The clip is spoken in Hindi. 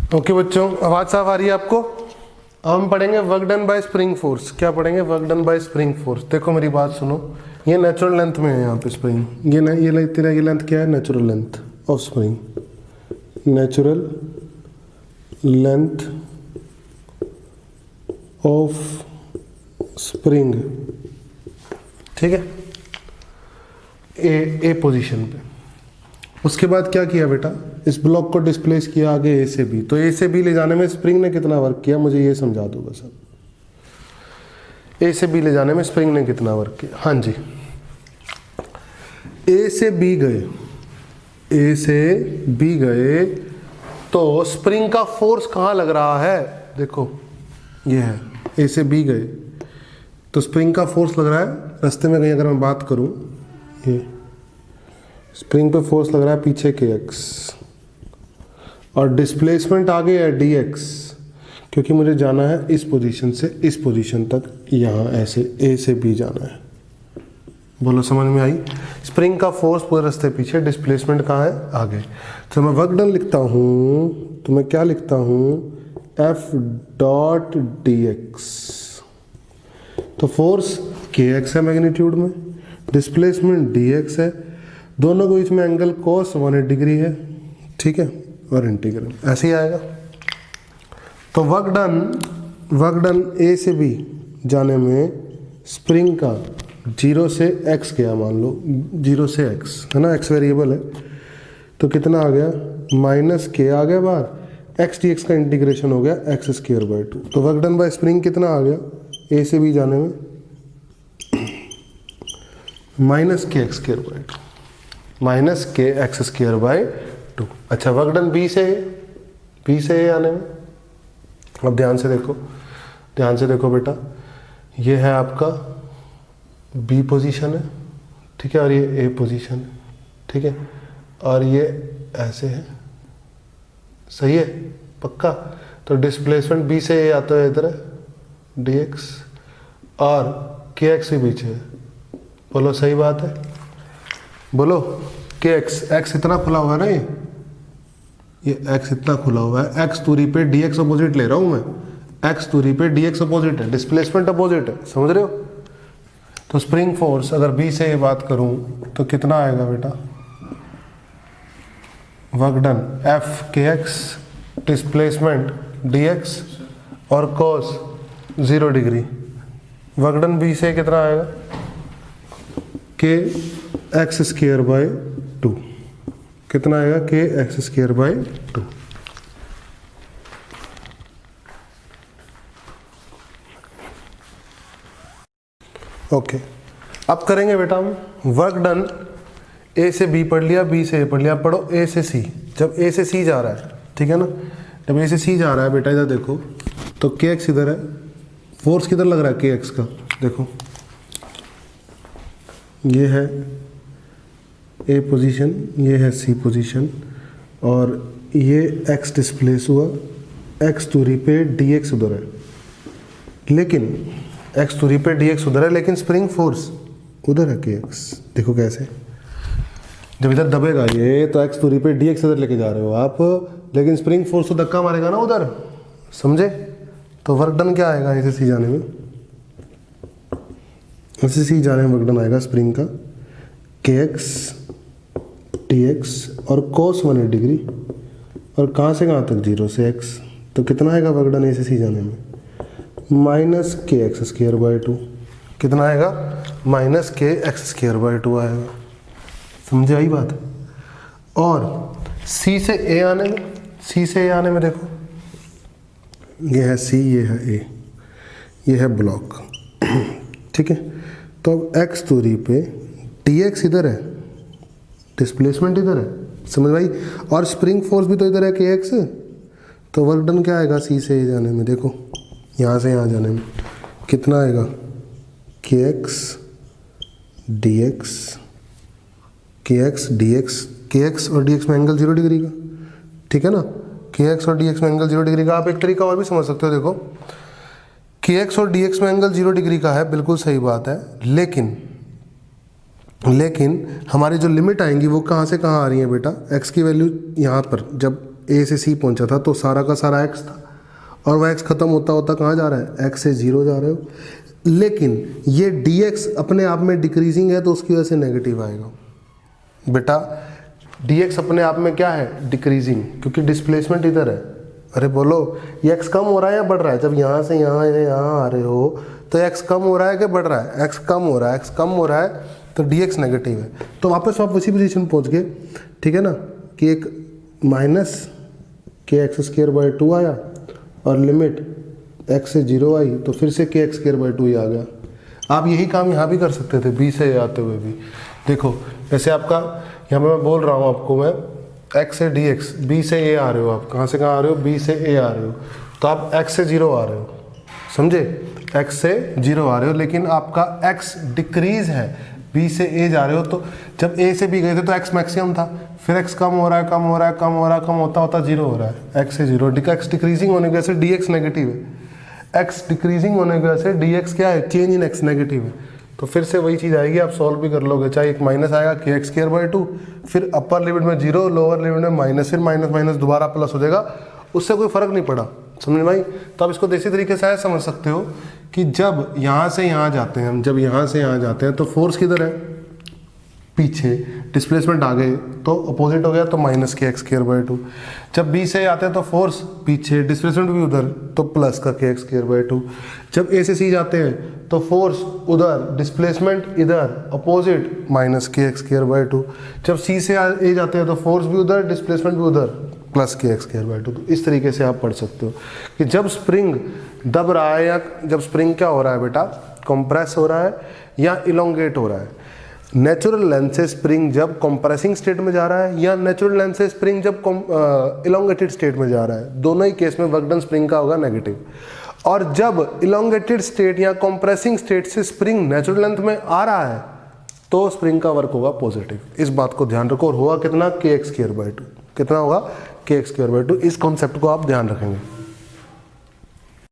ओके बच्चों, आवाज साफ आ रही है आपको? अब हम पढ़ेंगे work done by spring force. क्या पढ़ेंगे? Work done by spring force. देखो मेरी बात सुनो, ये नेचुरल लेंथ में है यहाँ पे स्प्रिंग। ये तेरा ये लेंथ क्या है? Natural length of spring. Natural length of spring, ठीक है, ए पोजीशन पे। उसके बाद क्या किया बेटा? इस ब्लॉक को डिस्प्लेस किया आगे ए से बी। तो ए से बी ले जाने में स्प्रिंग ने कितना वर्क किया, मुझे ये समझा दो बस। अब ए से बी ले जाने में स्प्रिंग ने कितना वर्क किया? हाँ जी, ए से बी गए, ए से बी गए तो स्प्रिंग का फोर्स कहाँ लग रहा है? देखो ये है, ए से बी गए तो स्प्रिंग का फोर्स लग रहा है रास्ते में कहीं। अगर मैं बात करूं, ये स्प्रिंग पे फोर्स लग रहा है पीछे के एक्स, और डिस्प्लेसमेंट आगे है डी एक्स, क्योंकि मुझे जाना है इस पोजीशन से इस पोजीशन तक, यहाँ ऐसे ए से बी जाना है। बोलो समझ में आई? स्प्रिंग का फोर्स पूरे रास्ते पीछे, डिस्प्लेसमेंट कहाँ है? आगे। तो मैं वर्क डन लिखता हूँ, तो मैं क्या लिखता हूँ? F dot D x. तो फोर्स के एक्स है मैग्नीट्यूड में, डिस्प्लेसमेंट डी एक्स है, दोनों के बीच में एंगल कोस 180 डिग्री है, ठीक है, और इंटीग्रल ऐसे ही आएगा। तो वर्क डन ए से बी जाने में स्प्रिंग का 0 से x गया, मान लो 0 से x है ना, x वेरिएबल है, तो कितना आ गया? माइनस के आ गया बाहर, x डी एक्स का इंटीग्रेशन हो गया x स्क्वायर बाय 2। तो वर्क डन बाय स्प्रिंग कितना आ गया ए से बी जाने में? माइनस के एक्स स्क्वायर बाय 2, माइनस के एक्स स्क्वायर बाय 2। अच्छा, वर्क डन बी से ए आने में, अब ध्यान से देखो बेटा, ये है आपका बी पोजीशन है, ठीक है, और ये ए पोजीशन है, ठीक है, और ये ऐसे है, सही है, पक्का? तो डिस्प्लेसमेंट बी से ए आता है इधर है डी एक्स, और के एक्स भी पीछे है। बोलो सही बात है? बोलो के एक्स इतना खुला हुआ है ना, ये एक्स इतना खुला हुआ है, एक्स दूरी पे डी एक्स अपोजिट ले रहा हूं मैं, एक्स दूरी पे डी एक्स अपोजिट है, डिस्प्लेसमेंट अपोजिट है, समझ रहे हो? तो स्प्रिंग फोर्स अगर बी से ये बात करूं तो कितना आएगा बेटा? वर्क डन एफ के एक्स, डिस्प्लेसमेंट डी एक्स, और cos 0 degree. Work done B से कितना आएगा? के एक्स स्क्वायर बाय 2। कितना आएगा? के एक्स स्क्वायर बाय 2। ओके, अब करेंगे बेटा हम वर्क डन ए से बी पढ़ लिया, बी से ए पढ़ लिया, पढ़ो ए से सी। जब ए से सी जा रहा है, ठीक है ना, जब ए से सी जा रहा है बेटा, इधर देखो, तो के एक्स इधर है, फोर्स किधर लग रहा है? के एक्स का, देखो ये है ए पोजीशन, ये है सी पोजीशन, और ये एक्स डिस्प्लेस हुआ, एक्स दूरी पे डी एक्स उधर है, लेकिन एक्स दूरी पे डी एक्स उधर है, लेकिन स्प्रिंग फोर्स उधर है के एक्स। देखो कैसे, जब इधर दबेगा ये तो एक्स दूरी पे डी एक्स इधर लेके जा रहे हो आप, लेकिन स्प्रिंग फोर्स तो धक्का मारेगा ना उधर, समझे? तो वर्क डन क्या आएगा ऐसे सी जाने में? ऐसे सी जाने में वर्क डन आएगा स्प्रिंग का के एक्स टी एक्स और कोस 180 डिग्री, और कहाँ से कहाँ तक? 0 से x। तो कितना आएगा वर्क डन ए से सी जाने में? माइनस के एक्स स्क्वायर बाय 2। कितना आएगा? माइनस के एक्स स्क्वायर बाय 2 आएगा। समझे आई बात? और सी से ए आने में देखो, ये है सी, ये है ए, ये है ब्लॉक, ठीक है। तो अब एक्स दूरी पे डी एक्स इधर है, डिस्प्लेसमेंट इधर है, समझ भाई, और स्प्रिंग फोर्स भी तो इधर है के एक्स। तो वर्क डन क्या आएगा सी से ए जाने में? देखो यहाँ से यहाँ जाने में कितना आएगा? के एक्स डी एक्स, के एक्स डी एक्स, के एक्स और डी एक्स में एंगल 0 डिग्री का, ठीक है ना, के एक्स और डी एक्स में एंगल 0 डिग्री का। आप एक तरीका और भी समझ सकते हो, देखो के एक्स और डी एक्स में एंगल 0 डिग्री का है, बिल्कुल सही बात है, लेकिन हमारी जो लिमिट आएंगी वो कहाँ से कहाँ आ रही है बेटा? एक्स की वैल्यू यहाँ पर, जब ए से सी पहुंचा था तो सारा का सारा एक्स था, और वह एक्स खत्म होता होता कहाँ जा रहा है, एक्स से 0 जा रहे हो। लेकिन ये dx अपने आप में डिक्रीजिंग है तो उसकी वजह से नेगेटिव आएगा। बेटा dx अपने आप में क्या है, डिक्रीजिंग, क्योंकि डिस्प्लेसमेंट इधर है। अरे बोलो, ये x कम हो रहा है या बढ़ रहा है? जब यहाँ से यहाँ आ रहे हो तो x कम हो रहा है कि बढ़ रहा है? x कम हो रहा है, x कम हो रहा है तो dx नेगेटिव है। तो वापस आप उसी पोजीशन पहुँच गए, ठीक है ना, कि एक माइनस kx² आया और लिमिट x से 0 आई तो फिर से kx² ही आ गया। आप यही काम यहाँ भी कर सकते थे b से आते हुए भी। देखो जैसे आपका यहाँ पे मैं बोल रहा हूँ आपको, मैं x से dx, b से a आ रहे हो, आप कहाँ से कहाँ आ रहे हो, b से a आ रहे हो, तो आप x से 0 आ रहे हो, समझे, x से 0 आ रहे हो, लेकिन आपका x डिक्रीज है, b से a जा रहे हो। तो जब a से b गए थे तो x मैक्सिमम था, फिर x कम हो रहा है, कम हो रहा है, कम हो रहा है, कम होता होता 0 हो रहा है, x से 0, x डिक्रीजिंग होने की वजह से dx नेगेटिव है, x डिक्रीजिंग होने की वजह से dx क्या है, चेंज इन x नेगेटिव है। तो फिर से वही चीज़ आएगी, आप सॉल्व भी कर लोगे, चाहे एक माइनस आएगा kx²/2, फिर अपर लिमिट में 0, लोअर लिमिट में माइनस, फिर माइनस माइनस दोबारा प्लस हो जाएगा, उससे कोई फर्क नहीं पड़ा, समझ भाई। तो आप इसको देसी तरीके से ऐसे समझ सकते हो कि जब यहाँ से यहाँ जाते हैं हम, जब यहाँ से यहाँ जाते हैं तो फोर्स किधर है, पीछे, डिस्प्लेसमेंट आगे तो अपोजिट हो गया तो माइनस kx²/2। जब b से आते हैं तो फोर्स पीछे, डिस्प्लेसमेंट भी उधर तो प्लस का kx²/2। जब a से c जाते हैं तो फोर्स उधर, डिस्प्लेसमेंट इधर, अपोजिट माइनस kx²/2। जब c से a जाते हैं तो फोर्स भी उधर, डिस्प्लेसमेंट भी उधर, प्लस kx²/2। तो इस तरीके से आप पढ़ सकते हो कि जब स्प्रिंग दब रहा है या जब स्प्रिंग क्या हो रहा है बेटा, कंप्रेस हो रहा है या इलोंगेट हो रहा है। नेचुरल लेंथ से स्प्रिंग जब कंप्रेसिंग स्टेट में जा रहा है या नेचुरल लेंथ से स्प्रिंग जब इलोंगेटेड स्टेट में जा रहा है, दोनों ही केस में वर्क डन स्प्रिंग का होगा नेगेटिव। और जब इलोंगेटेड स्टेट या कंप्रेसिंग स्टेट से स्प्रिंग नेचुरल लेंथ में आ रहा है तो स्प्रिंग का वर्क होगा पॉजिटिव। इस बात को ध्यान रखो, और होगा कितना, kx²/2, कितना होगा, kx²/2। इस कॉन्सेप्ट को आप ध्यान रखेंगे।